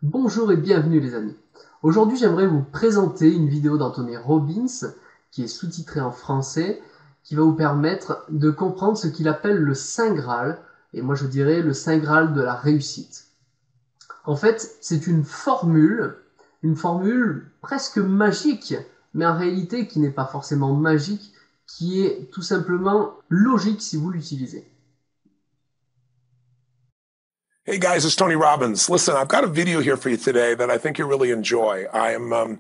Bonjour et bienvenue les amis. Aujourd'hui j'aimerais vous présenter une vidéo d'Anthony Robbins qui est sous-titrée en français qui va vous permettre de comprendre ce qu'il appelle le Saint Graal et moi je dirais le Saint Graal de la réussite. En fait c'est une formule presque magique mais en réalité qui n'est pas forcément magique, qui est tout simplement logique si vous l'utilisez. Hey guys, it's Tony Robbins. Listen, I've got a video here for you today that I think you'll really enjoy. I am,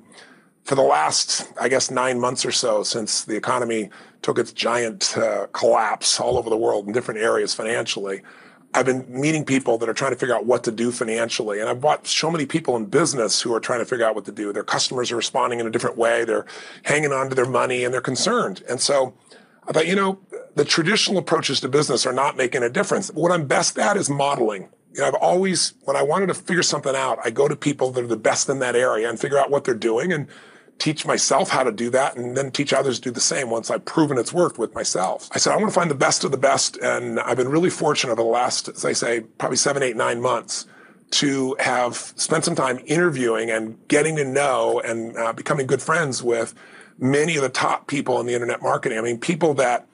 for the last, 9 months or so, since the economy took its giant collapse all over the world in different areas financially, I've been meeting people that are trying to figure out what to do financially. And I've watched so many people in business who are trying to figure out what to do. Their customers are responding in a different way. They're hanging on to their money and they're concerned. And so I thought, the traditional approaches to business are not making a difference. What I'm best at is modeling. I've always, when I wanted to figure something out, I go to people that are the best in that area and figure out what they're doing and teach myself how to do that and then teach others to do the same once I've proven it's worked with myself. I said, I want to find the best of the best. And I've been really fortunate over the last, as I say, probably 7, 8, 9 months to have spent some time interviewing and getting to know and becoming good friends with many of the top people in the internet marketing. I mean, people that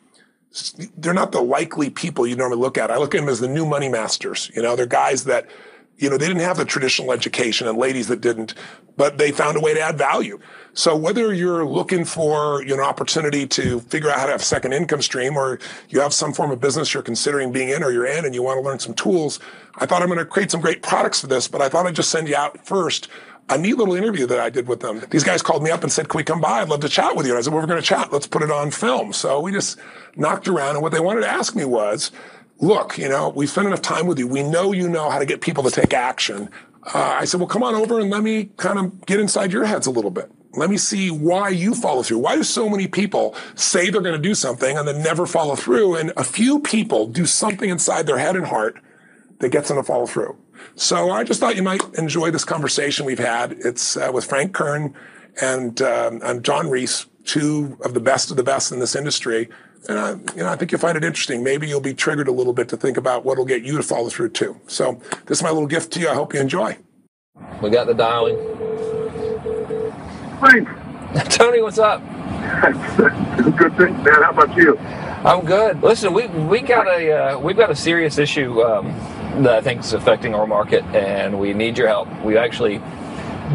they're not the likely people you normally look at. I look at them as the new money masters. They're guys that, they didn't have the traditional education and ladies that didn't, but they found a way to add value. So whether you're looking for, an opportunity to figure out how to have a second income stream, or you have some form of business you're considering being in or you're in and you want to learn some tools, I thought I'm going to create some great products for this, but I thought I'd just send you out first a neat little interview that I did with them. These guys called me up and said, can we come by? I'd love to chat with you. And I said, well, we're going to chat. Let's put it on film. So we just knocked around. And what they wanted to ask me was, look, we've spent enough time with you. We know you know how to get people to take action. I said, well, come on over and let me kind of get inside your heads a little bit. Let me see why you follow through. Why do so many people say they're going to do something and then never follow through? And a few people do something inside their head and heart that gets them to follow through. So I just thought you might enjoy this conversation we've had. It's with Frank Kern and John Reese, two of the best in this industry. And I think you'll find it interesting. Maybe you'll be triggered a little bit to think about what will get you to follow through too. So this is my little gift to you. I hope you enjoy. We got the dialing. Frank. Tony, what's up? Good thing, man. How about you? I'm good. Listen, we've got a serious issue that I think is affecting our market, and we need your help. We actually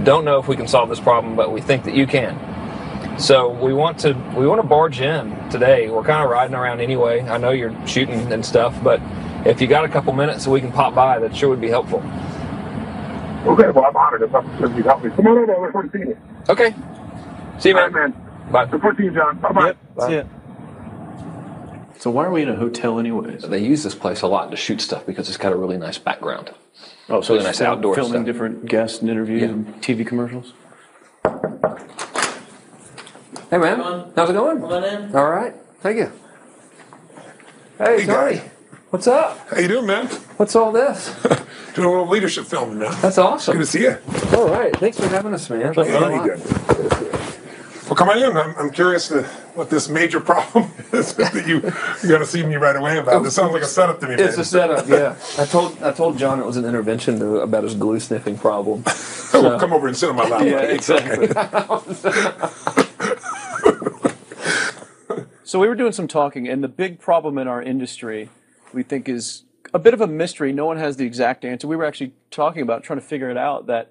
don't know if we can solve this problem, but we think that you can. So we want to barge in today. We're kind of riding around anyway. I know you're shooting and stuff, but if you got a couple minutes so we can pop by, that sure would be helpful. Okay, well, I'm honored if you help me. Come on over. I look forward to seeing you. Okay. See you, man. All right, man. Bye. Look forward to you, John. Bye-bye. Yep, that's it. So why are we in a hotel anyways? They use this place a lot to shoot stuff because it's got a really nice background. Oh, so really nice outdoor filming stuff. different guests and interviews and TV commercials? Hey, man. How's it going? Come on in. All right. Thank you. Hey, Tony. Guy. What's up? How you doing, man? What's all this? Doing a little leadership filming now. That's awesome. Good to see you. All right. Thanks for having us, man. Thank you a Very lot. good. Well, come on in. I'm curious to what this major problem is that you got to see me right away about. This sounds like a setup to me. It's man. a setup, yeah. I told John it was an intervention about his glue sniffing problem. So. Come over and sit on my lap. Yeah, exactly. So we were doing some talking, and the big problem in our industry, we think, is a bit of a mystery. No one has the exact answer. We were actually talking about trying to figure it out, that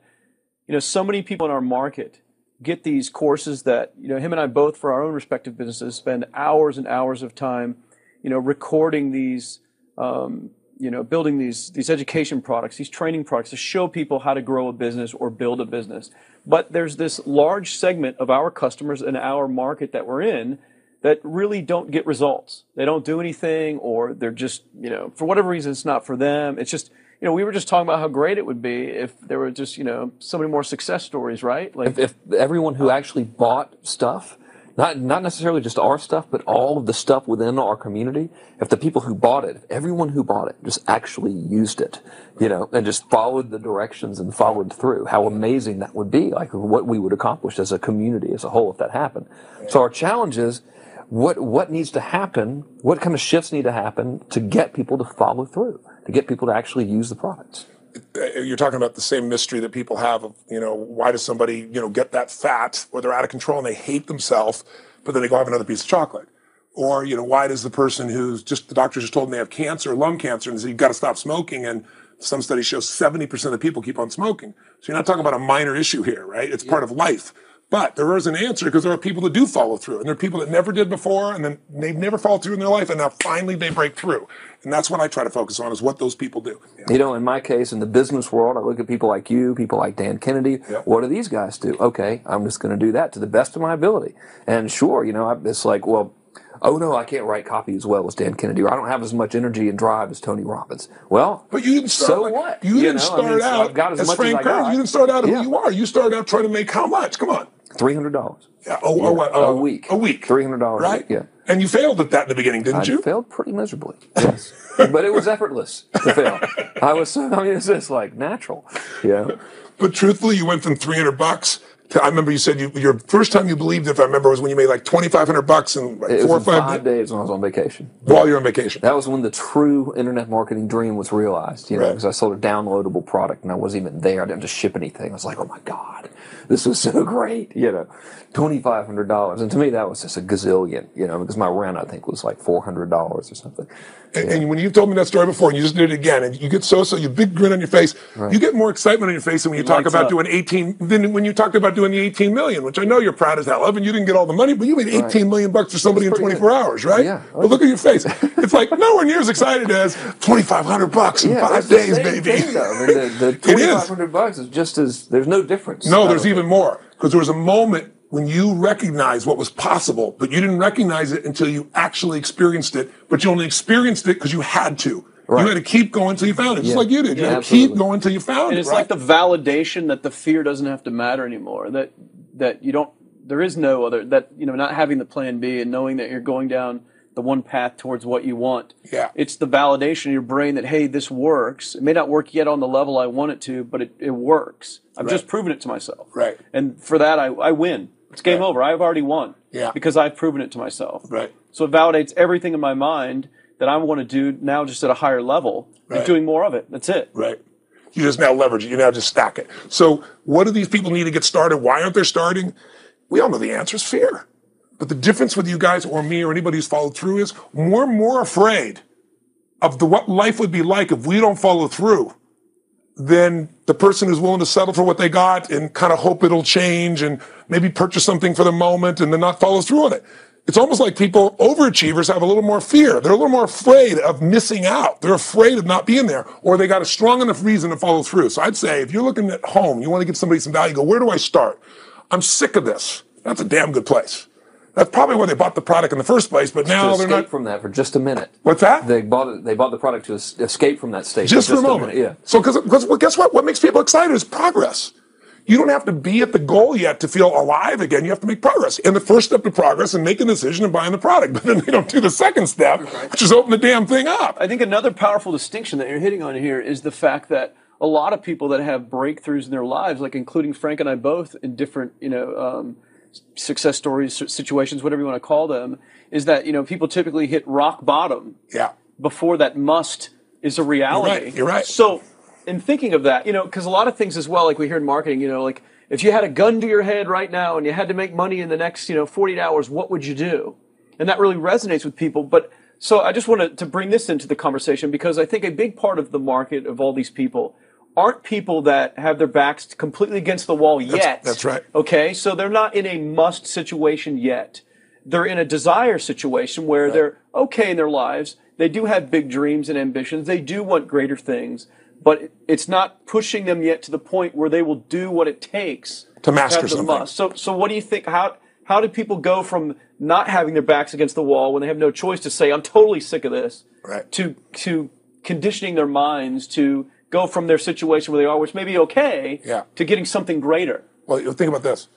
so many people in our market get these courses that him and I both, for our own respective businesses, spend hours and hours of time recording these building these education products, these training products to show people how to grow a business or build a business. But there's this large segment of our customers in our market that we're in that really don't get results. They don't do anything, or they're just, for whatever reason, it's not for them. It's just, we were just talking about how great it would be if there were just, so many more success stories, right? Like If everyone who actually bought stuff, not necessarily just our stuff, but all of the stuff within our community, if the people who bought it, if everyone who bought it just actually used it, and just followed the directions and followed through, how amazing that would be, like what we would accomplish as a community as a whole if that happened. So our challenge is, what needs to happen, what kind of shifts need to happen to get people to follow through, to get people to actually use the products? you're talking about the same mystery that people have of, why does somebody, get that fat or they're out of control and they hate themselves, but then they go have another piece of chocolate. Or, why does the person the doctor just told them they have cancer, lung cancer, and they say, you've got to stop smoking. And some studies show 70% of the people keep on smoking. So you're not talking about a minor issue here, right? It's part of life. But there is an answer because there are people that do follow through. And there are people that never did before, and then they've never followed through in their life, and now finally they break through. And that's what I try to focus on, is what those people do. Yeah. In my case, in the business world, I look at people like you, people like Dan Kennedy. Yep. What do these guys do? Okay, I'm just going to do that to the best of my ability. And sure, it's like, well, oh no, I can't write copy as well as Dan Kennedy, or I don't have as much energy and drive as Tony Robbins. Well, but you didn't start what? You didn't start out as Frank Kern. You didn't start out who you are. You started out trying to make how much? Come on. $300. Yeah. A week. A week. $300. Right? A week, yeah. And you failed at that in the beginning, didn't you? I failed pretty miserably. Yes. But it was effortless to fail. It's just like natural. Yeah. But truthfully, you went from $300 to, I remember you said your first time you believed, if I remember, was when you made like $2,500 in like 4 or 5 days when I was on vacation. While you're on vacation. That was when the true internet marketing dream was realized, because I sold a downloadable product and I wasn't even there. I didn't have to ship anything. I was like, oh my God, this was so great, $2,500. And to me, that was just a gazillion, because my rent, I think, was like $400 or something. And when you told me that story before, and you just did it again, and you get you big grin on your face, you get more excitement on your face than when you talk about doing 18, than when you talked about doing the 18 million, which I know you're proud as hell of, and you didn't get all the money, but you made 18 million bucks for somebody in 24 hours, right? Yeah. But look at your face. It's like nowhere near as excited as $2,500 in 5 days, baby. The $2,500 is just as, there's no difference. No, there's even more, because there was a moment when you recognized what was possible, but you didn't recognize it until you actually experienced it, but you only experienced it because you had to. Right. You had to keep going until you found it, just like you did. You had to keep going until you found it. And it's like the validation that the fear doesn't have to matter anymore, that you don't, there is no other, that, not having the plan B and knowing that you're going down the one path towards what you want. Yeah. It's the validation in your brain that, hey, this works. It may not work yet on the level I want it to, but it works. I've just proven it to myself. Right. And for that, I win. It's game over. I've already won. Yeah. Because I've proven it to myself. Right. So it validates everything in my mind that I want to do now just at a higher level and doing more of it. That's it. Right. You just now leverage it. You now just stack it. So what do these people need to get started? Why aren't they starting? We all know the answer is fear. But the difference with you guys or me or anybody who's followed through is we're more afraid of what life would be like if we don't follow through than the person who's willing to settle for what they got and kind of hope it'll change and maybe purchase something for the moment and then not follow through on it. It's almost like overachievers have a little more fear. They're a little more afraid of missing out. They're afraid of not being there, or they got a strong enough reason to follow through. So I'd say if you're looking at home, you want to give somebody some value, go, where do I start? I'm sick of this. That's a damn good place. That's probably why they bought the product in the first place, but now they're not. From that for just a minute. What's that? They bought the product to escape from that state. Just for a moment. Yeah. So, because guess what? What makes people excited is progress. You don't have to be at the goal yet to feel alive again. You have to make progress. And the first step to progress is making a decision and buying the product. But then they don't do the second step, which is open the damn thing up. I think another powerful distinction that you're hitting on here is the fact that a lot of people that have breakthroughs in their lives, like including Frank and I both in different, success stories, situations, whatever you want to call them, is that, people typically hit rock bottom before that must is a reality. You're right. So in thinking of that, because a lot of things as well, like we hear in marketing, like if you had a gun to your head right now and you had to make money in the next, 48 hours, what would you do? And that really resonates with people. But so I just wanted to bring this into the conversation because I think a big part of the market of all these people aren't people that have their backs completely against the wall yet. That's right. Okay, so they're not in a must situation yet. They're in a desire situation where they're okay in their lives. They do have big dreams and ambitions. They do want greater things, but it's not pushing them yet to the point where they will do what it takes to master have the something. Must. So what do you think? How do people go from not having their backs against the wall when they have no choice to say, I'm totally sick of this, to conditioning their minds to go from their situation where they are, which may be okay, to getting something greater? Well, think about this.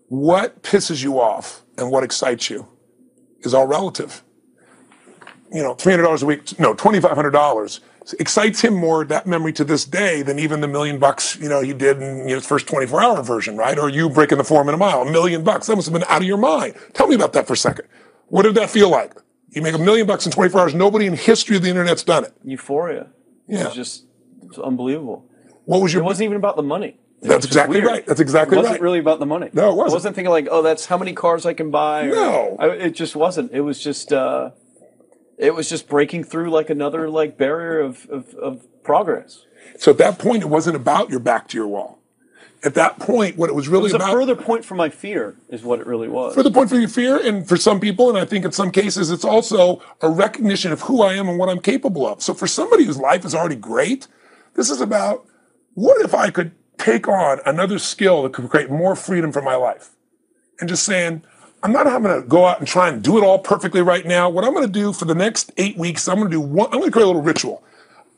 What pisses you off and what excites you is all relative. $300 a week, no, $2,500 excites him more, that memory to this day, than even the $1 million, he did in his first 24-hour version, right? Or you breaking the form in a mile, $1 million. That must have been out of your mind. Tell me about that for a second. What did that feel like? You make $1 million in 24 hours. Nobody in history of the internet's done it. Euphoria. Yeah. It's unbelievable. What was your? It wasn't even about the money. That's exactly right. That's exactly right. It wasn't really about the money. No, it wasn't. I wasn't thinking like, oh, that's how many cars I can buy. No. It just wasn't. It was just breaking through like another like barrier of progress. So at that point, it wasn't about your back to your wall. At that point, what it was really about... It was a further point for my fear, is what it really was. Further point for your fear, and for some people, and I think in some cases, it's also a recognition of who I am and what I'm capable of. So for somebody whose life is already great, this is about, what if I could take on another skill that could create more freedom for my life? And just saying, I'm not having to go out and try and do it all perfectly right now. What I'm going to do for the next 8 weeks, I'm going to create a little ritual.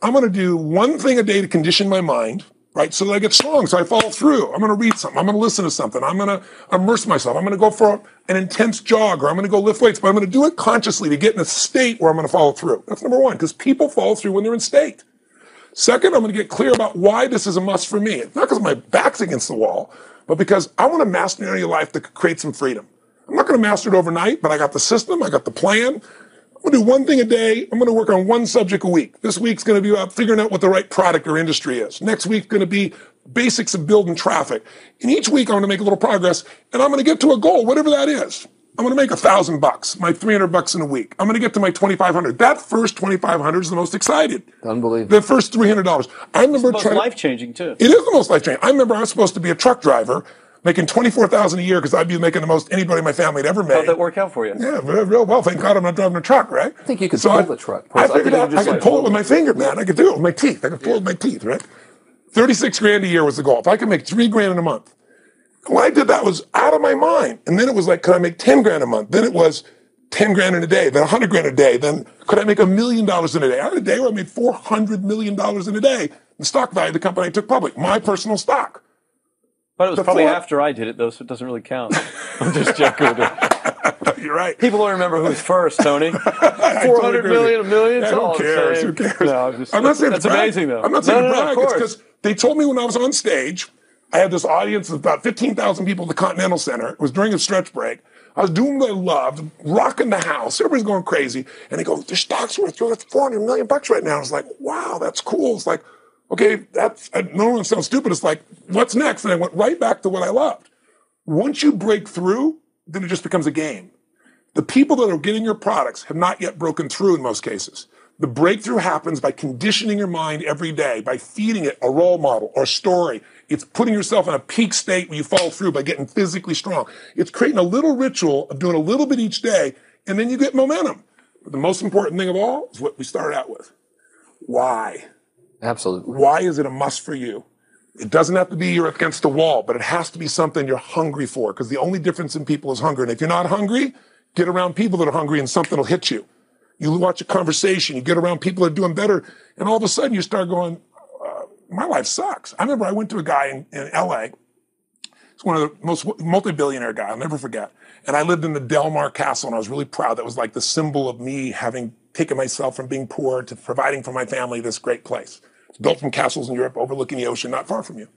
I'm going to do one thing a day to condition my mind, right? So that I get strong, so I follow through. I'm going to read something. I'm going to listen to something. I'm going to immerse myself. I'm going to go for an intense jog, or I'm going to go lift weights, but I'm going to do it consciously to get in a state where I'm going to follow through. That's number one, because people follow through when they're in state. Second, I'm going to get clear about why this is a must for me. It's not because my back's against the wall, but because I want to master an area of life that could create some freedom. I'm not going to master it overnight, but I got the system. I got the plan. I'm going to do one thing a day. I'm going to work on one subject a week. This week's going to be about figuring out what the right product or industry is. Next week's going to be basics of building traffic. And each week I'm going to make a little progress, and I'm going to get to a goal, whatever that is. I'm going to make $1,000, my $300 in a week. I'm going to get to my $2,500. That first $2,500 is the most excited. Unbelievable. The first $300. I remember it's the most life-changing, too. It is the most life-changing. I remember I was supposed to be a truck driver, making $24,000 a year because I'd be making the most anybody in my family had ever made. How'd that work out for you? Yeah, real well. Thank God I'm not driving a truck, right? I think you could pull the truck. I figured out I could pull it with my finger, man. I could do it with my teeth. I could pull it with my teeth, right? 36 grand a year was the goal. If I could make 3 grand in a month. When I did that, was out of my mind. And then it was like, could I make 10 grand a month? Then it was 10 grand in a day, then 100 grand a day. Then could I make $1 million in a day? I had a day where I made $400 million in a day. The stock value of the company I took public, my personal stock. But it was probably after I did it, though, so it doesn't really count. I'm just joking with it. You're right. People don't remember who's first, Tony. 400 million, $1 million. Yeah, who cares? Who cares? No, I'm not saying that's amazing, though. I'm not saying no, brag. It's because they told me when I was on stage, I had this audience of about 15,000 people at the Continental Center. It was during a stretch break. I was doing what I loved, rocking the house. Everybody's going crazy. And they go, the stock's worth $400 million right now. I was like, wow, that's cool. It's like, okay, I don't want to sound stupid. It's like, what's next? And I went right back to what I loved. Once you break through, then it just becomes a game. The people that are getting your products have not yet broken through in most cases. The breakthrough happens by conditioning your mind every day, by feeding it a role model or a story. It's putting yourself in a peak state where you follow through by getting physically strong. It's creating a little ritual of doing a little bit each day, and then you get momentum. But the most important thing of all is what we started out with. Why? Absolutely. Why is it a must for you? It doesn't have to be you're against the wall, but it has to be something you're hungry for, because the only difference in people is hunger. And if you're not hungry, get around people that are hungry and something will hit you. You watch a conversation, you get around people that are doing better, and all of a sudden you start going, my life sucks. I remember I went to a guy in LA. It's one of the most multi-billionaire guy, I'll never forget. And I lived in the Del Mar Castle, and I was really proud. That was like the symbol of me having taken myself from being poor to providing for my family this great place. It's built from castles in Europe overlooking the ocean, not far from you.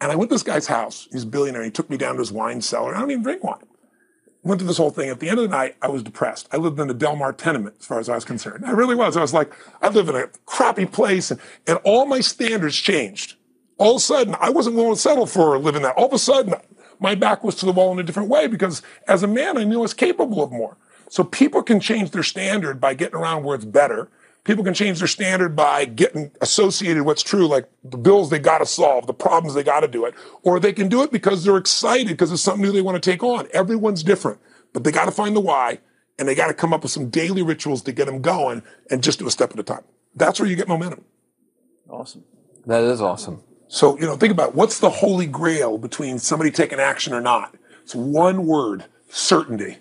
And I went to this guy's house. He's a billionaire. He took me down to his wine cellar. I don't even drink wine. Went to this whole thing. At the end of the night, I was depressed. I lived in the Del Mar tenement, as far as I was concerned. I really was. I was like, I live in a crappy place, and all my standards changed. All of a sudden, I wasn't willing to settle for living that. All of a sudden, my back was to the wall in a different way, because as a man, I knew I was capable of more. So people can change their standard by getting around where it's better. People can change their standard by getting associated what's true, like the bills they got to solve, the problems they got to do it. Or they can do it because they're excited, because it's something new they want to take on. Everyone's different, but they got to find the why, and they got to come up with some daily rituals to get them going, and just do a step at a time. That's where you get momentum. Awesome. That is awesome. So, think about what's the holy grail between somebody taking action or not. It's one word: certainty.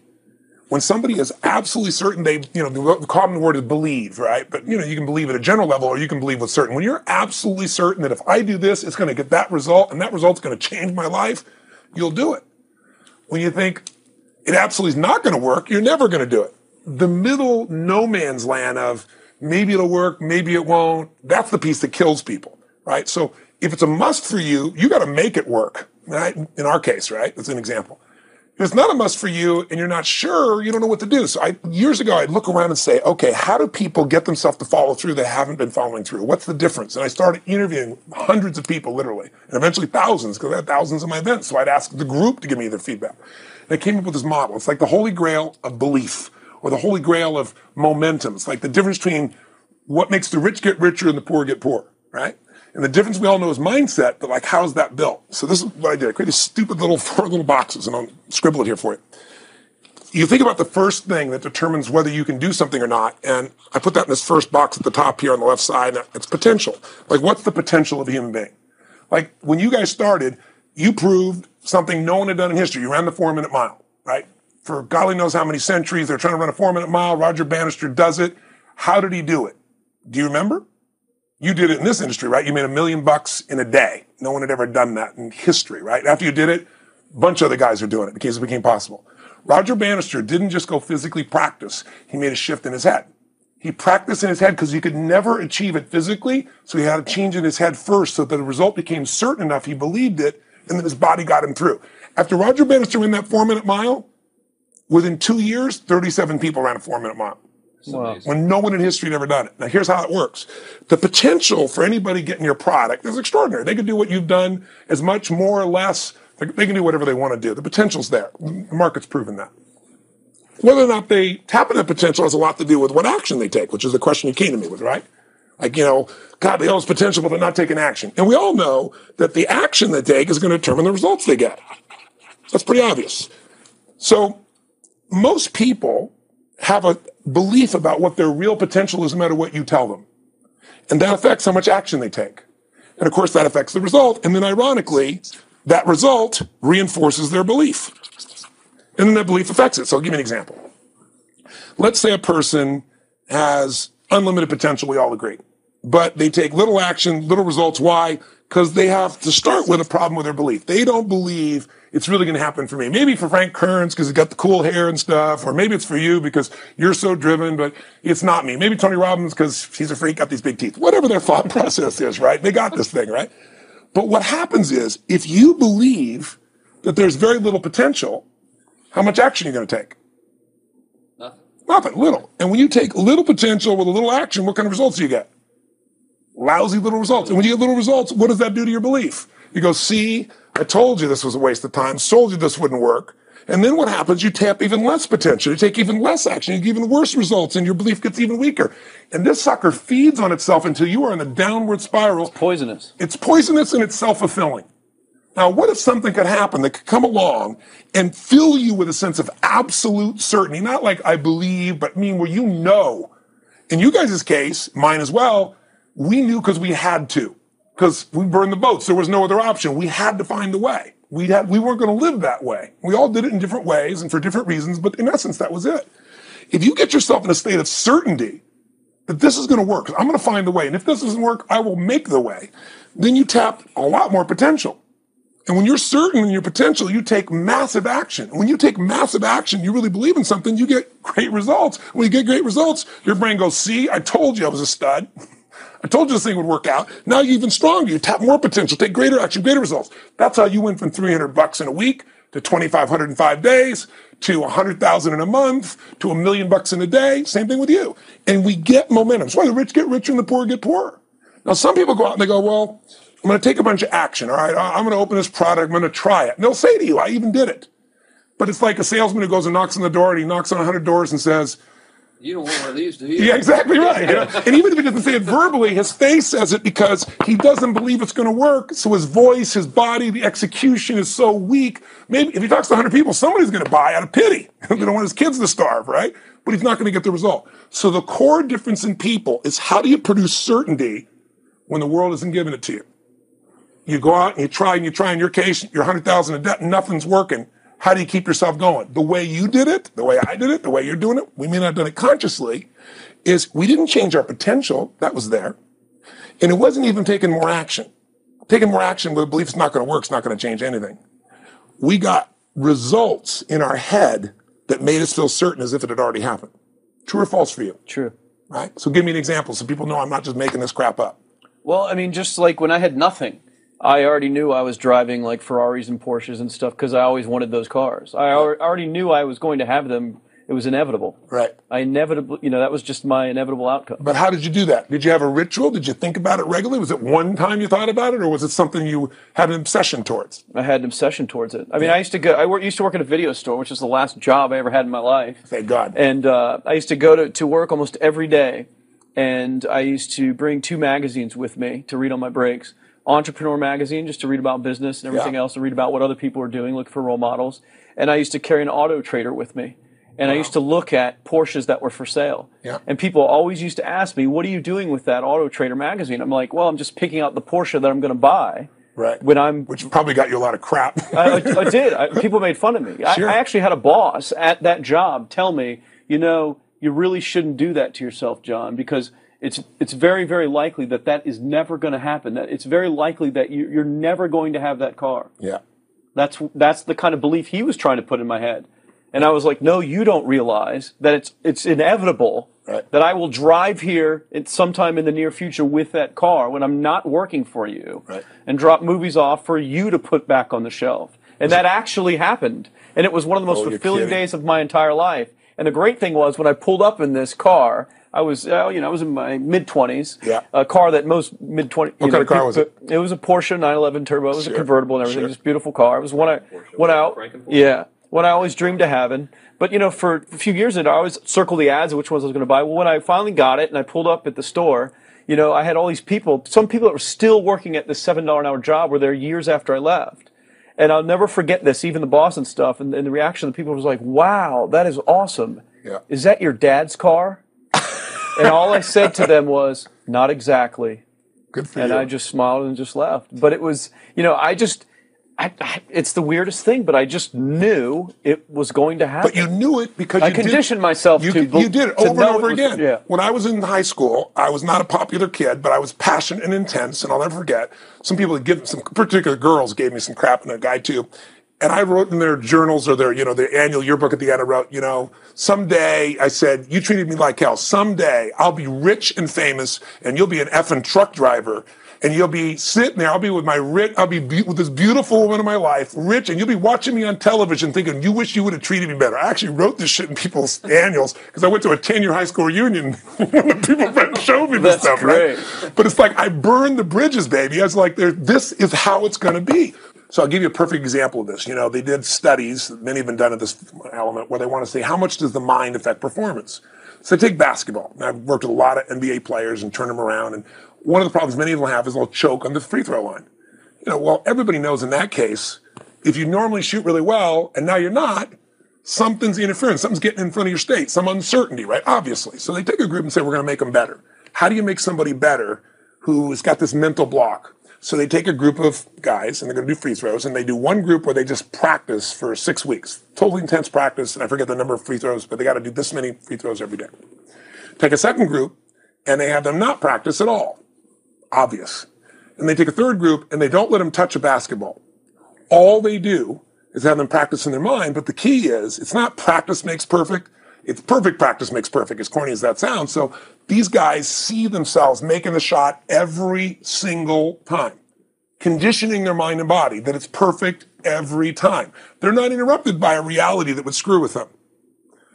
When somebody is absolutely certain, the common word is believe, right? But, you can believe at a general level, or you can believe with certain. When you're absolutely certain that if I do this, it's going to get that result, and that result's going to change my life, you'll do it. When you think it absolutely is not going to work, you're never going to do it. The middle no man's land of maybe it'll work, maybe it won't, that's the piece that kills people, right? So if it's a must for you, you got to make it work, right? In our case, right? That's an example. If it's not a must for you and you're not sure, you don't know what to do. So years ago, I'd look around and say, okay, how do people get themselves to follow through that haven't been following through? What's the difference? And I started interviewing hundreds of people, literally, and eventually thousands, because I had thousands of my events. So I'd ask the group to give me their feedback. And I came up with this model. It's like the holy grail of belief, or the holy grail of momentum. It's like the difference between what makes the rich get richer and the poor get poorer, right? And the difference we all know is mindset, but like, how's that built? So this is what I did. I created stupid little 4 little boxes, and I'll scribble it here for you. You think about the first thing that determines whether you can do something or not, and I put that in this first box at the top here on the left side. It's potential. Like, what's the potential of a human being? Like, when you guys started, you proved something no one had done in history. You ran the 4-minute mile, right? For golly knows how many centuries, they're trying to run a 4-minute mile. Roger Bannister does it. How did he do it? Do you remember? You did it in this industry, right? You made $1 million in a day. No one had ever done that in history, right? After you did it, a bunch of other guys are doing it because it became possible. Roger Bannister didn't just go physically practice. He made a shift in his head. He practiced in his head because he could never achieve it physically, so he had to change in his head first so that the result became certain enough he believed it, and then his body got him through. After Roger Bannister ran that 4-minute mile, within 2 years, 37 people ran a 4-minute mile. Wow. When no one in history had ever done it. Now, here's how it works. The potential for anybody getting your product is extraordinary. They could do what you've done as much, more or less. They can do whatever they want to do. The potential's there. The market's proven that. Whether or not they tap into potential has a lot to do with what action they take, which is the question you came to me with, right? Like, God, they all have potential, but they're not taking action. And we all know that the action they take is going to determine the results they get. That's pretty obvious. So most people have a belief about what their real potential is no matter what you tell them. And that affects how much action they take. And of course, that affects the result. And then ironically, that result reinforces their belief. And then that belief affects it. So I'll give you an example. Let's say a person has unlimited potential, we all agree. But they take little action, little results. Why? Because they have to start with a problem with their belief. They don't believe it's really going to happen for me. Maybe for Frank Kearns because he's got the cool hair and stuff, or maybe it's for you because you're so driven, but it's not me. Maybe Tony Robbins because he's a freak, got these big teeth. Whatever their thought process is, right? They got this thing, right? But what happens is, if you believe that there's very little potential, how much action are you going to take? Nothing, little. And when you take little potential with a little action, what kind of results do you get? Lousy little results. And when you get little results, what does that do to your belief? You go, see, I told you this was a waste of time, told you this wouldn't work. And then what happens? You tap even less potential. You take even less action. You get even worse results, and your belief gets even weaker. And this sucker feeds on itself until you are in a downward spiral. It's poisonous. It's poisonous and it's self-fulfilling. Now, what if something could happen that could come along and fill you with a sense of absolute certainty? Not like I believe, but where you know. In you guys' case, mine as well, we knew because we had to. Because we burned the boats. There was no other option. We had to find a way. We weren't going to live that way. We all did it in different ways and for different reasons, but in essence, that was it. If you get yourself in a state of certainty that this is going to work, I'm going to find a way, and if this doesn't work, I will make the way, then you tap a lot more potential. And when you're certain in your potential, you take massive action. And when you take massive action, you really believe in something, you get great results. When you get great results, your brain goes, see, I told you I was a stud. I told you this thing would work out. Now you're even stronger. You tap more potential, take greater action, greater results. That's how you went from $300 in a week to $2,500 in 5 days to $100,000 in a month to $1 million in a day. Same thing with you. And we get momentum. That's why the rich get richer and the poor get poorer. Now, some people go out and they go, well, I'm going to take a bunch of action. All right, I'm going to open this product. I'm going to try it. And they'll say to you, I even did it. But it's like a salesman who goes and knocks on the door, and he knocks on 100 doors and says, you don't want one of these, do you? Yeah, exactly right. And even if he doesn't say it verbally, his face says it because he doesn't believe it's going to work. So his voice, his body, the execution is so weak. Maybe if he talks to 100 people, somebody's going to buy out of pity. They don't want his kids to starve, right? But he's not going to get the result. So the core difference in people is, how do you produce certainty when the world isn't giving it to you? You go out and you try. In your case, you're 100,000 in debt and nothing's working. How do you keep yourself going? The way you did it, the way I did it, the way you're doing it, we may not have done it consciously, is we didn't change our potential. That was there. And it wasn't even taking more action. Taking more action with a belief it's not going to work, it's not going to change anything. We got results in our head that made us feel certain as if it had already happened. True or false for you? True. Right? So give me an example so people know I'm not just making this crap up. Well, I mean, just like when I had nothing, I already knew I was driving like Ferraris and Porsches and stuff because I always wanted those cars. I already knew I was going to have them. It was inevitable. Right. That was just my inevitable outcome. But how did you do that? Did you have a ritual? Did you think about it regularly? Was it one time you thought about it, or was it something you had an obsession towards? I had an obsession towards it. I mean, I used to work at a video store, which was the last job I ever had in my life. Thank God. And I used to go to work almost every day, and I used to bring 2 magazines with me to read on my breaks. Entrepreneur magazine, just to read about business and everything else, and read about what other people are doing, look for role models. And I used to carry an auto trader with me. And I used to look at Porsches that were for sale. Yeah. And people always used to ask me, what are you doing with that Auto Trader magazine? I'm like, well, I'm just picking out the Porsche that I'm going to buy. Right. Which probably got you a lot of crap. I did. People made fun of me. Sure. I actually had a boss at that job tell me, you really shouldn't do that to yourself, John, because it's very, very likely that is never going to happen. That it's very likely that you're never going to have that car. Yeah. That's the kind of belief he was trying to put in my head. And I was like, no, you don't realize that it's inevitable that I will drive here sometime in the near future with that car when I'm not working for you and drop movies off for you to put back on the shelf. And that actually happened. And it was one of the most fulfilling days of my entire life. And the great thing was when I pulled up in this car, I was in my mid-20s. Yeah. A car that most mid-20s. What kind of car was it? It was a Porsche 911 Turbo. It was a convertible and everything. Sure. Just a beautiful car. It was one I always dreamed of having. But, for a few years I always circled the ads of which ones I was going to buy. Well, when I finally got it and I pulled up at the store, I had all these people, some people that were still working at this $7 an hour job were there years after I left. And I'll never forget this, even the boss and stuff, and the reaction of the people was like, wow, that is awesome. Yeah. Is that your dad's car? And all I said to them was, not exactly. Good for you. And I just smiled and just left. But it was, it's the weirdest thing, but I just knew it was going to happen. But you knew it because I conditioned myself you to did it over and over again. Yeah. When I was in high school, I was not a popular kid, but I was passionate and intense, and I'll never forget, some particular girls gave me some crap, and a guy too. And I wrote in their journals or their annual yearbook at the end, I wrote, someday, I said, you treated me like hell. Someday I'll be rich and famous, and you'll be an effing truck driver. And you'll be sitting there, I'll be with with this beautiful woman of my life, rich, and you'll be watching me on television thinking, you wish you would have treated me better. I actually wrote this shit in people's annuals because I went to a 10-year high school reunion when the people showed me this stuff, great. Right? But it's like, I burned the bridges, baby. I was like, this is how it's going to be. So I'll give you a perfect example of this. They did studies, many have been done at this element, where they want to say, how much does the mind affect performance? So take basketball. And I've worked with a lot of NBA players and turned them around, and one of the problems many of them have is they'll choke on the free throw line. Well, everybody knows in that case, if you normally shoot really well and now you're not, something's interfering. Something's getting in front of your state, some uncertainty, right? Obviously. So they take a group and say, we're going to make them better. How do you make somebody better who has got this mental block? So they take a group of guys and they're going to do free throws, and they do one group where they just practice for 6 weeks. Totally intense practice, and I forget the number of free throws, but they got to do this many free throws every day. Take a second group, and they have them not practice at all. Obvious. And they take a third group and they don't let them touch a basketball. All they do is have them practice in their mind, but the key is, it's not practice makes perfect, it's perfect practice makes perfect, as corny as that sounds. So these guys see themselves making the shot every single time, conditioning their mind and body that it's perfect every time. They're not interrupted by a reality that would screw with them.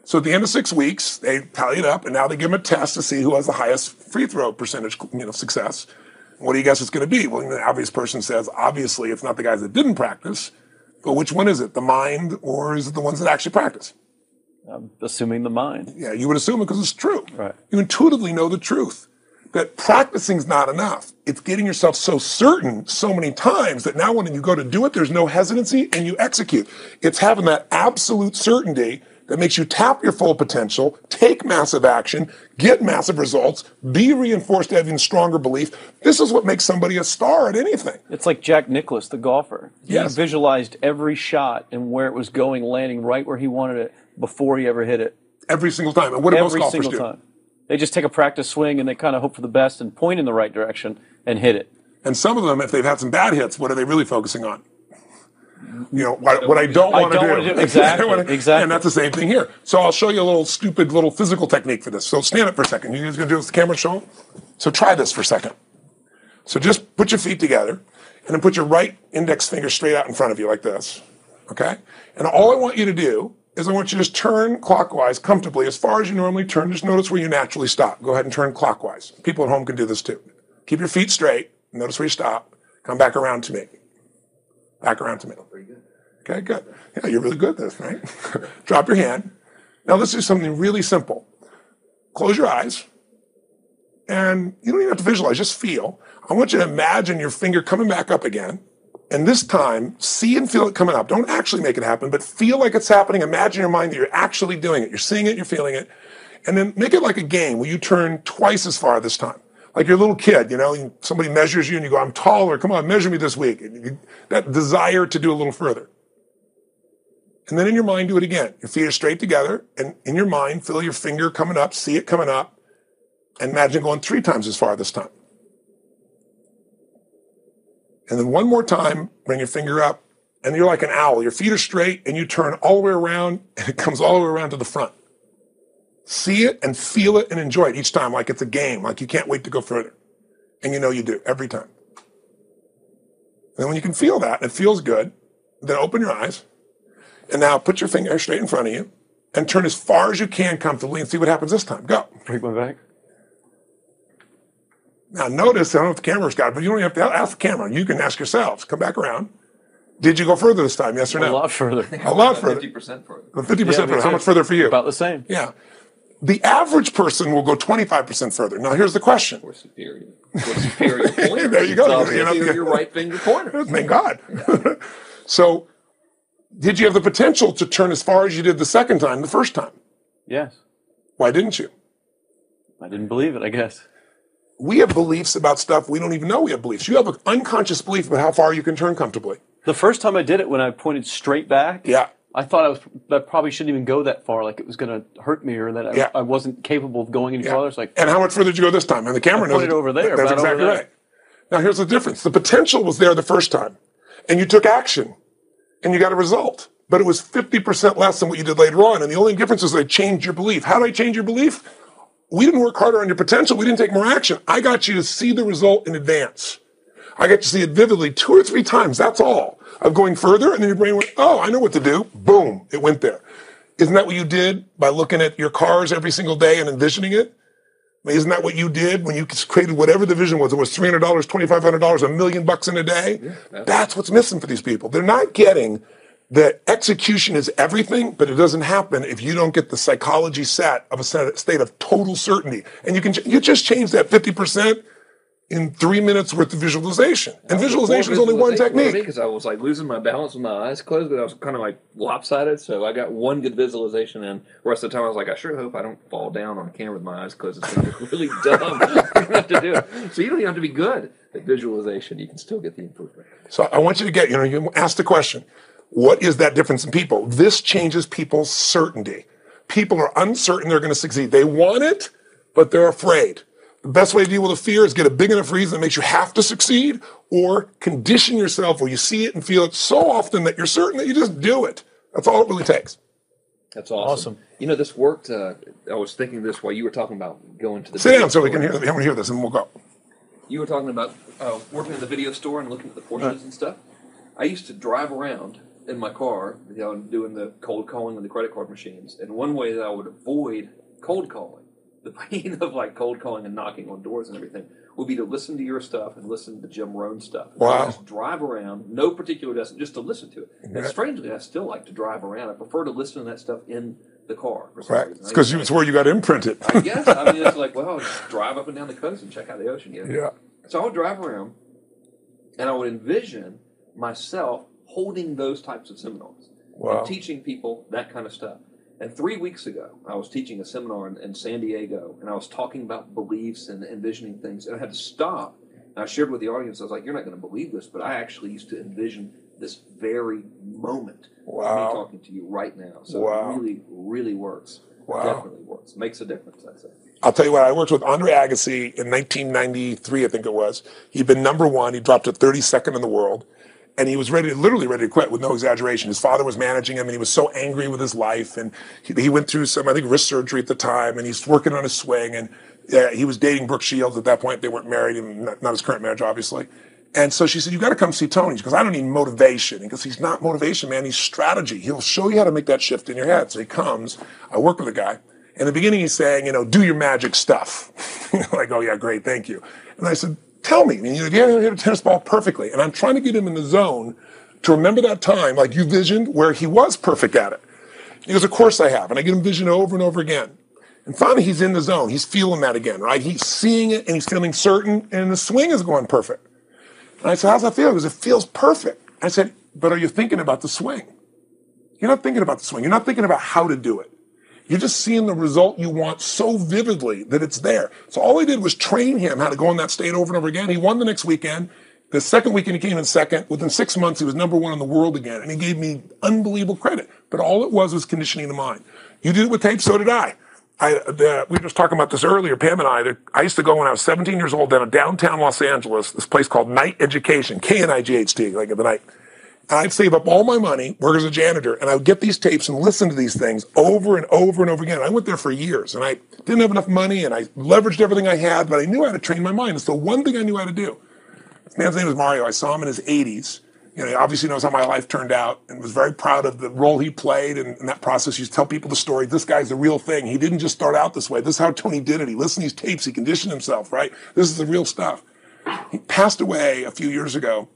So at the end of 6 weeks, they tally it up, and now they give them a test to see who has the highest free throw percentage, success. What do you guess it's going to be? Well, the obvious person says, obviously, it's not the guys that didn't practice, but which one is it? The mind, or is it the ones that actually practice? I'm assuming the mind. Yeah, you would assume it because it's true. Right. You intuitively know the truth. That practicing's not enough. It's getting yourself so certain so many times that now when you go to do it, there's no hesitancy and you execute. It's having that absolute certainty that makes you tap your full potential, take massive action, get massive results, be reinforced to having stronger belief. This is what makes somebody a star at anything. It's like Jack Nicklaus, the golfer. Yes. He visualized every shot and where it was going, landing right where he wanted it before he ever hit it. Every single time. And what do most golfers do? Every single time. They just take a practice swing and they kind of hope for the best and point in the right direction and hit it. And some of them, if they've had some bad hits, what are they really focusing on? What I don't want to do. Exactly. Exactly. And that's the same thing here. So I'll show you a little stupid little physical technique for this. So stand up for a second. You guys going to do this with the camera show? So try this for a second. So just put your feet together. and then put your right index finger straight out in front of you like this, okay? And all I want you to do is I want you to just turn clockwise comfortably as far as you normally turn. Just notice where you naturally stop. Go ahead and turn clockwise. People at home can do this too. Keep your feet straight. Notice where you stop. Come back around to me. Back around to me. Pretty good. Okay, good. Yeah, you're really good at this, right? Drop your hand. Now let's do something really simple. Close your eyes. And you don't even have to visualize, just feel. I want you to imagine your finger coming back up again. And this time, see and feel it coming up. Don't actually make it happen, but feel like it's happening. Imagine in your mind that you're actually doing it. You're seeing it, you're feeling it. And then make it like a game where you turn twice as far this time. Like you're a little kid, you know, somebody measures you and you go, I'm taller, come on, measure me this week. That desire to do a little further. And then in your mind, do it again. Your feet are straight together, and in your mind, feel your finger coming up, see it coming up, and imagine going 3 times as far this time. And then one more time, bring your finger up, and you're like an owl. Your feet are straight, and you turn all the way around, and it comes all the way around to the front. See it and feel it and enjoy it each time, like it's a game, like you can't wait to go further. And you know you do, every time. And then when you can feel that, and it feels good, then open your eyes, and now put your finger straight in front of you, and turn as far as you can comfortably, and see what happens this time. Go. Break my back. Now notice, I don't know if the camera's got it, but you don't have to ask the camera. You can ask yourselves. Come back around. Did you go further this time, yes or no? A lot further. A lot further. 50% further. 50% further. How much further for you? About the same. Yeah. The average person will go 25% further. Now here's the question. Or superior. Or superior pointer. There you go. Your right finger pointer. Thank God. Yeah. So, did you have the potential to turn as far as you did the second time, the first time? Yes. Why didn't you? I didn't believe it, I guess. We have beliefs about stuff we don't even know we have beliefs. You have an unconscious belief about how far you can turn comfortably. The first time I did it, when I pointed straight back, yeah, I thought I probably shouldn't even go that far, like it was going to hurt me, or that I wasn't capable of going any farther. It's like, and how much further did you go this time? And the camera knows it over there. That's exactly right. Now here's the difference. The potential was there the first time, and you took action, and you got a result. But it was 50% less than what you did later on. And the only difference is they changed your belief. How did I change your belief? We didn't work harder on your potential. We didn't take more action. I got you to see the result in advance. I got you to see it vividly 2 or 3 times. That's all. Of going further, and then your brain went, oh, I know what to do. Boom, it went there. Isn't that what you did by looking at your cars every single day and envisioning it? I mean, isn't that what you did when you created whatever the vision was? It was $300, $2,500, $1 million in a day. Yeah, that's what's missing for these people. They're not getting that execution is everything, but it doesn't happen if you don't get the psychology set of a state of total certainty. And you just change that 50% in 3 minutes worth of visualization. And visualization is only one technique. Because I was like losing my balance with my eyes closed, but I was kind of like lopsided. So I got one good visualization in. The rest of the time I was like, I sure hope I don't fall down on camera with my eyes closed. It's going to look really dumb. I don't have to do it. So you don't even have to be good at visualization. You can still get the improvement. So I want you to get, you ask the question, what is that difference in people? This changes people's certainty. People are uncertain they're going to succeed. They want it, but they're afraid. The best way to deal with a fear is get a big enough reason that makes you have to succeed, or condition yourself where you see it and feel it so often that you're certain that you just do it. That's all it really takes. That's awesome. You know, this worked. I was thinking this while you were talking about going to the Sit down so we can hear this, and we'll go. You were talking about working in the video store and looking at the Porsches and stuff. I used to drive around in my car, doing the cold calling with the credit card machines. And one way that I would avoid cold calling, the pain of like cold calling and knocking on doors and everything, would be to listen to your stuff and listen to Jim Rohn's stuff. Wow. Just drive around, no particular destination, just to listen to it. And strangely, I still like to drive around. I prefer to listen to that stuff in the car. Right. It's because it's where you got imprinted. I guess. I mean, it's like, well, I'll just drive up and down the coast and check out the ocean. Yeah. So I would drive around, and I would envision myself holding those types of seminars and teaching people that kind of stuff. And 3 weeks ago, I was teaching a seminar in San Diego, and I was talking about beliefs and envisioning things. And I had to stop. And I shared with the audience, I was like, you're not going to believe this, but I actually used to envision this very moment of me talking to you right now. So it really, really works. Definitely works. Makes a difference, I'd say. I'll tell you what, I worked with Andre Agassi in 1993, I think it was. He'd been #1. He dropped to 32nd in the world. And he was literally ready to quit with no exaggeration. His father was managing him, and he was so angry with his life. And he went through some, I think, wrist surgery at the time, and he's working on his swing. And he was dating Brooke Shields at that point. They weren't married, and not his current marriage, obviously. And so she said, you got to come see Tony. She goes, I don't need motivation. He goes, he's not motivation, man. He's strategy. He'll show you how to make that shift in your head. So he comes. I work with a guy. In the beginning, he's saying, do your magic stuff. Like, oh, yeah, great, thank you. And I said, tell me. You hit a tennis ball perfectly. And I'm trying to get him in the zone to remember that time, like you visioned, where he was perfect at it. He goes, of course I have. And I get him vision over and over again. And finally, he's in the zone. He's feeling that again, right? He's seeing it, and he's feeling certain, and the swing is going perfect. And I said, how's that feel? He goes, it feels perfect. I said, but are you thinking about the swing? You're not thinking about the swing. You're not thinking about how to do it. You're just seeing the result you want so vividly that it's there. So all I did was train him how to go in that state over and over again. He won the next weekend. The second weekend, he came in second. Within 6 months, he was number one in the world again. And he gave me unbelievable credit. But all it was conditioning the mind. You did it with tape, so did I. We were just talking about this earlier, Pam and I. I used to go when I was 17 years old down in downtown Los Angeles, this place called Night Education, K-N-I-G-H-T, like at the night. And I'd save up all my money, work as a janitor, and I would get these tapes and listen to these things over and over and over again. I went there for years, and I didn't have enough money, and I leveraged everything I had, but I knew how to train my mind. It's the one thing I knew how to do. This man's name was Mario. I saw him in his 80s. He obviously knows how my life turned out and was very proud of the role he played in that process. He used to tell people the story. This guy's the real thing. He didn't just start out this way. This is how Tony did it. He listened to these tapes. He conditioned himself, right? This is the real stuff. He passed away a few years ago.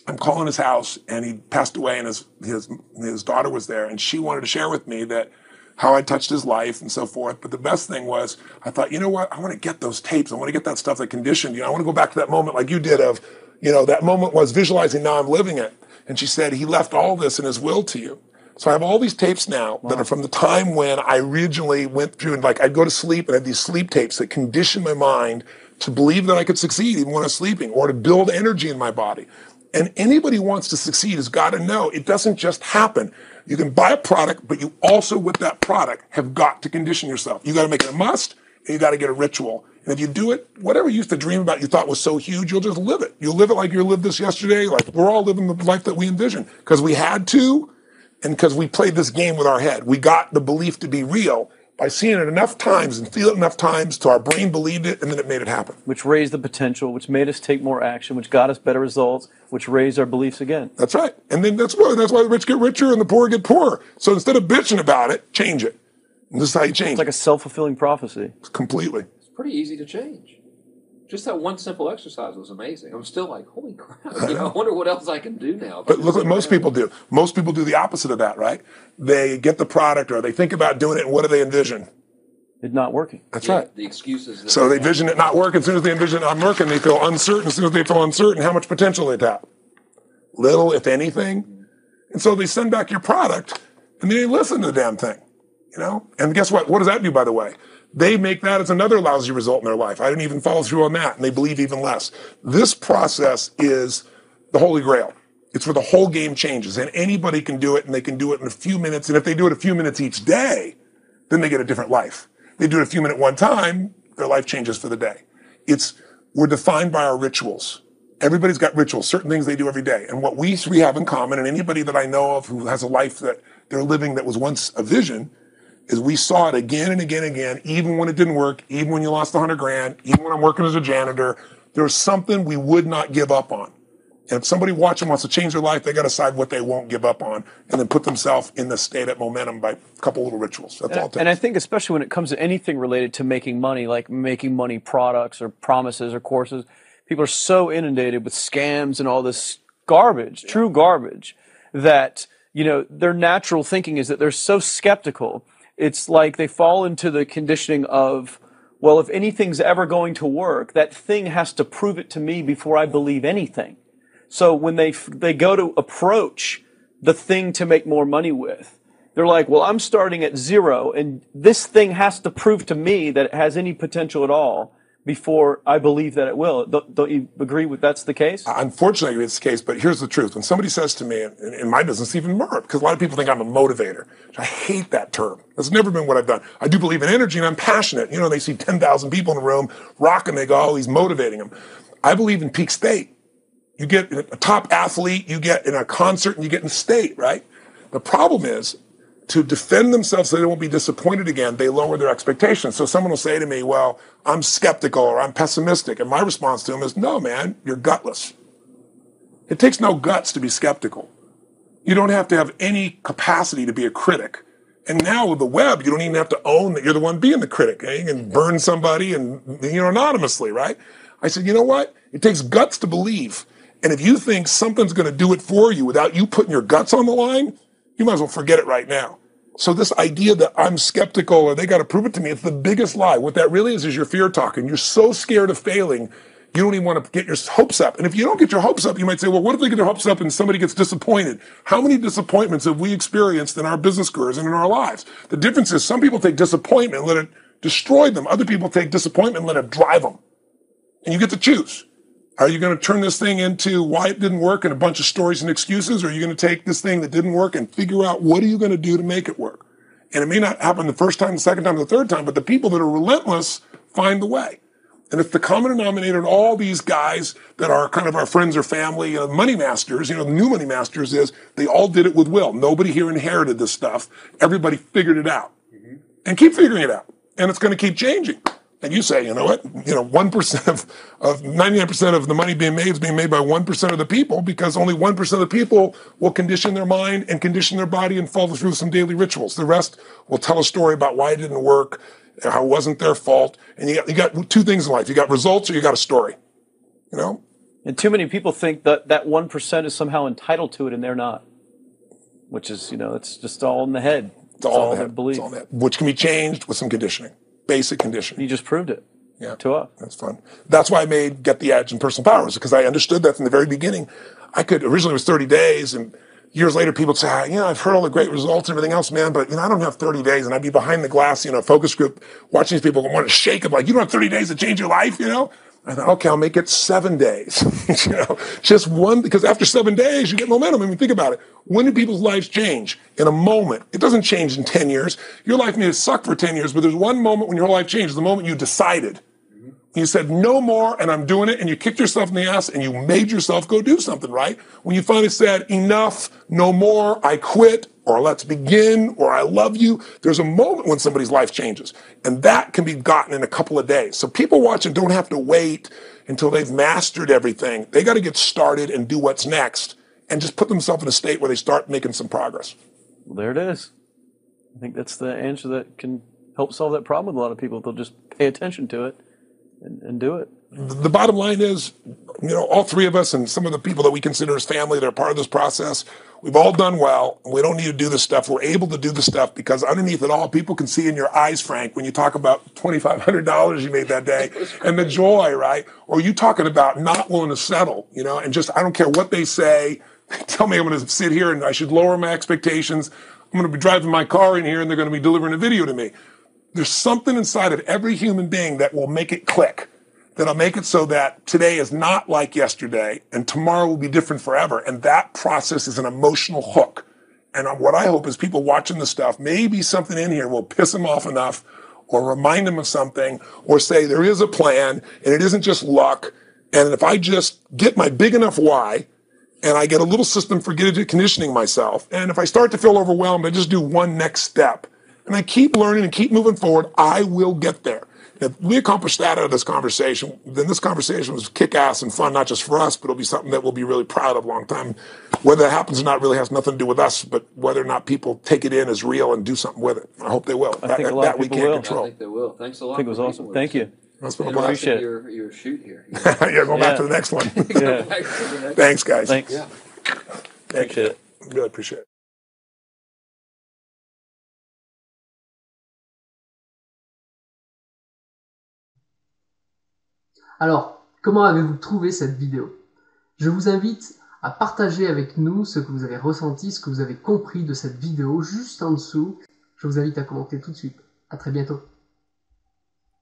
I'm calling his house, and he passed away, and his daughter was there, and she wanted to share with me that how I touched his life and so forth. But the best thing was, I thought, you know what? I want to get those tapes. I want to get that stuff that conditioned. I want to go back to that moment like you did of, that moment was visualizing, now I'm living it. And she said, he left all this in his will to you. So I have all these tapes now that are from the time when I originally went through, and I'd go to sleep and I had these sleep tapes that conditioned my mind to believe that I could succeed even when I was sleeping, or to build energy in my body. And anybody who wants to succeed has got to know it doesn't just happen. You can buy a product, but you also, with that product, have got to condition yourself. You got to make it a must, and you got to get a ritual. And if you do it, whatever you used to dream about you thought was so huge, you'll just live it. You'll live it like you lived this yesterday. Like we're all living the life that we envision because we had to, and because we played this game with our head. We got the belief to be real by seeing it enough times and feel it enough times till our brain believed it, and then it made it happen. Which raised the potential, which made us take more action, which got us better results, which raised our beliefs again. That's right. And then that's why the rich get richer and the poor get poorer. So instead of bitching about it, change it. And this is how you change it. It's like a self-fulfilling prophecy. Completely. It's pretty easy to change. Just that one simple exercise was amazing. I'm still like, holy crap, I wonder what else I can do now. But look what most people do. Most people do the opposite of that, right? They get the product or they think about doing it, and what do they envision? It's not working. That's right. The excuses. So they vision it not working. As soon as they envision it not working, they feel uncertain. As soon as they feel uncertain, how much potential they tap? Little, if anything. And so they send back your product, and they listen to the damn thing, And guess what? What does that do, by the way? They make that as another lousy result in their life. I didn't even follow through on that, and they believe even less. This process is the Holy Grail. It's where the whole game changes, and anybody can do it, and they can do it in a few minutes. And if they do it a few minutes each day, then they get a different life. They do it a few minutes one time, their life changes for the day. We're defined by our rituals. Everybody's got rituals, certain things they do every day. And what we three have in common, and anybody that I know of who has a life that they're living that was once a vision, is we saw it again and again and again, even when it didn't work, even when you lost $100,000, even when I'm working as a janitor. There's something we would not give up on. And if somebody watching wants to change their life, they got to decide what they won't give up on and then put themselves in the state at momentum by a couple little rituals. That's all it takes. And I think especially when it comes to anything related to making money, like making money products or promises or courses, people are so inundated with scams and all this garbage, true garbage, that, their natural thinking is that they're so skeptical. It's like they fall into the conditioning of, well, if anything's ever going to work, that thing has to prove it to me before I believe anything. So when they go to approach the thing to make more money with, they're like, well, I'm starting at zero, and this thing has to prove to me that it has any potential at all before I believe that it will. Don't you agree with that's the case? Unfortunately, it's the case, but here's the truth. When somebody says to me, in my business, even more, because a lot of people think I'm a motivator. I hate that term. That's never been what I've done. I do believe in energy, and I'm passionate. They see 10,000 people in a room rocking, they go, oh, he's motivating them. I believe in peak state. You get a top athlete, you get in a concert, and you get in state, right? The problem is, to defend themselves so they won't be disappointed again, they lower their expectations. So someone will say to me, well, I'm skeptical or I'm pessimistic. And my response to them is, no, man, you're gutless. It takes no guts to be skeptical. You don't have to have any capacity to be a critic. And now with the web, you don't even have to own that you're the one being the critic. Eh? You can burn somebody and, anonymously, right? I said, you know what? It takes guts to believe. And if you think something's going to do it for you without you putting your guts on the line, you might as well forget it right now. So this idea that I'm skeptical or they got to prove it to me, it's the biggest lie. What that really is your fear talking. You're so scared of failing, you don't even want to get your hopes up. And if you don't get your hopes up, you might say, well, what if they get their hopes up and somebody gets disappointed? How many disappointments have we experienced in our business careers and in our lives? The difference is some people take disappointment and let it destroy them. Other people take disappointment and let it drive them. And you get to choose. Are you going to turn this thing into why it didn't work and a bunch of stories and excuses? Or are you going to take this thing that didn't work and figure out what are you going to do to make it work? And it may not happen the first time, the second time, the third time, but the people that are relentless find the way. And it's the common denominator in all these guys that are kind of our friends or family, money masters, the new money masters is they all did it with will. Nobody here inherited this stuff. Everybody figured it out. Mm-hmm. And keep figuring it out. And it's going to keep changing. And you say, you know what? 1% of 99% of the money being made is being made by 1% of the people because only 1% of the people will condition their mind and condition their body and follow through some daily rituals. The rest will tell a story about why it didn't work, how it wasn't their fault. And you got two things in life. You got results or you got a story, And too many people think that 1% is somehow entitled to it and they're not, which is, it's just all in the head. It's all in their belief. It's all in the head, which can be changed with some conditioning. Basic conditioning. You just proved it. Yeah. To us. That's fun. That's why I made Get the Edge and Personal Powers, because I understood that from the very beginning. Originally it was 30 days, and years later people would say, I've heard all the great results and everything else, man, but, I don't have 30 days. And I'd be behind the glass, focus group, watching these people want to shake them like, you don't have 30 days to change your life, I thought, okay, I'll make it 7 days. Just one, because after 7 days, you get momentum. I mean, think about it. When do people's lives change? In a moment. It doesn't change in 10 years. Your life may have sucked for 10 years, but there's one moment when your whole life changes, the moment you decided. You said, no more, and I'm doing it, and you kicked yourself in the ass, and you made yourself go do something, right? When you finally said, enough, no more, I quit, or let's begin, or I love you, there's a moment when somebody's life changes. And that can be gotten in a couple of days. So people watching don't have to wait until they've mastered everything. They got to get started and do what's next, and just put themselves in a state where they start making some progress. Well, there it is. I think that's the answer that can help solve that problem with a lot of people. They'll just pay attention to it. And do it. The bottom line is, all three of us and some of the people that we consider as family that are part of this process, we've all done well. We don't need to do this stuff. We're able to do the stuff because underneath it all, people can see in your eyes, Frank, when you talk about $2,500 you made that day and the joy, right? Or you talking about not willing to settle, and just, I don't care what they say. Tell me I'm going to sit here and I should lower my expectations. I'm going to be driving my car in here and they're going to be delivering a video to me. There's something inside of every human being that will make it click, that'll make it so that today is not like yesterday and tomorrow will be different forever. And that process is an emotional hook. And what I hope is people watching this stuff, maybe something in here will piss them off enough or remind them of something or say there is a plan and it isn't just luck. And if I just get my big enough why and I get a little system for conditioning myself, and if I start to feel overwhelmed, I just do one next step. And I keep learning and keep moving forward, I will get there. If we accomplish that out of this conversation, then this conversation was kick-ass and fun, not just for us, but it'll be something that we'll be really proud of a long time. Whether that happens or not really has nothing to do with us, but whether or not people take it in as real and do something with it. I hope they will. I think a lot of people will. I think they will. Thanks a lot. I think it was awesome. Thank you. That's been a blast. Appreciate Your shoot here. Yeah, go back to the next one. Thanks, guys. Thanks. Yeah. Appreciate it. Really appreciate it. Alors, comment avez-vous trouvé cette vidéo? Je vous invite à partager avec nous ce que vous avez ressenti, ce que vous avez compris de cette vidéo juste en dessous. Je vous invite à commenter tout de suite. À très bientôt.